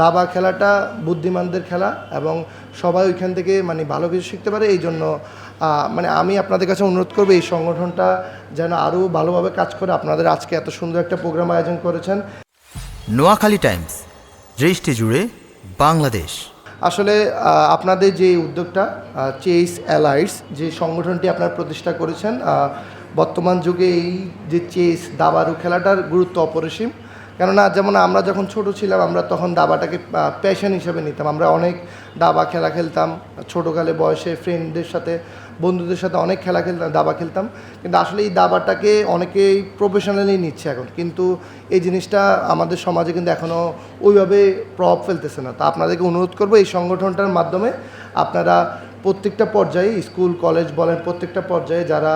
দাবা খেলাটা বুদ্ধিমানদের খেলা এবং সবাই ওইখান থেকে মানে ভালো কিছু শিখতে পারে। এই জন্য মানে আমি আপনাদের কাছে অনুরোধ করবো এই সংগঠনটা যেন আরও ভালোভাবে কাজ করে। আপনাদের আজকে এত সুন্দর একটা প্রোগ্রাম আয়োজন করেছেন। নোয়াখালী টাইমস, দৃষ্টি জুড়ে বাংলাদেশ। আসলে আপনাদের যে উদ্যোগটা চেস অ্যালাইডস যে সংগঠনটি আপনারা প্রতিষ্ঠা করেছেন, বর্তমান যুগে এই যে চেস দাবারু খেলাটার গুরুত্ব অপরিসীম। কেননা যেমন আমরা যখন ছোট ছিলাম আমরা তখন দাবাটাকে প্যাশন হিসেবে নিতাম। আমরা অনেক দাবা খেলা খেলতাম ছোটোকালে বয়সে, ফ্রেন্ডদের সাথে বন্ধুদের সাথে অনেক খেলা খেলতাম, দাবা খেলতাম। কিন্তু আসলে এই দাবাটাকে অনেকেই প্রফেশনালি নিচ্ছে এখন, কিন্তু এই জিনিসটা আমাদের সমাজে কিন্তু এখনও ওইভাবে প্রভাব ফেলতেছে না। তো আপনাদেরকে অনুরোধ করবো এই সংগঠনটার মাধ্যমে আপনারা প্রত্যেকটা পর্যায়ে, স্কুল কলেজ বলেন, প্রত্যেকটা পর্যায়ে যারা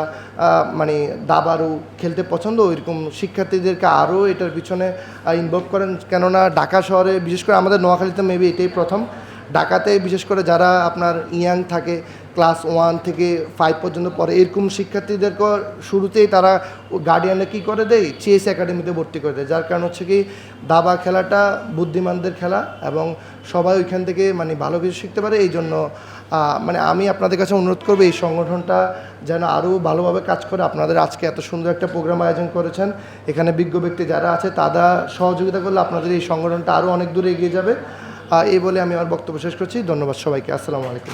মানে দাবারু খেলতে পছন্দ ওইরকম শিক্ষার্থীদেরকে আরও এটার পিছনে ইনভলভ করেন। কেননা ঢাকা শহরে বিশেষ করে আমাদের নোয়াখালীতে মেবি এটাই প্রথম। ঢাকাতে বিশেষ করে যারা আপনার ইয়াং থাকে, ক্লাস 1 থেকে 5 পর্যন্ত পড়ে, এরকম শিক্ষার্থীদেরকে শুরুতেই তারা গার্ডিয়ানরা কী করে দেয়, চেস একাডেমিতে ভর্তি করে দেয়। যার কারণ হচ্ছে কি দাবা খেলাটা বুদ্ধিমানদের খেলা এবং সবাই ওইখান থেকে মানে ভালো কিছু শিখতে পারে। এই জন্য মানে আমি আপনাদের কাছে অনুরোধ করবো এই সংগঠনটা যেন আরও ভালোভাবে কাজ করে। আপনাদের আজকে এত সুন্দর একটা প্রোগ্রাম আয়োজন করেছেন, এখানে বিজ্ঞ ব্যক্তি যারা আছে তারা সহযোগিতা করলে আপনাদের এই সংগঠনটা আরও অনেক দূরে এগিয়ে যাবে। এই বলে আমি আমার বক্তব্য শেষ করছি। ধন্যবাদ সবাইকে। আসসালামু আলাইকুম।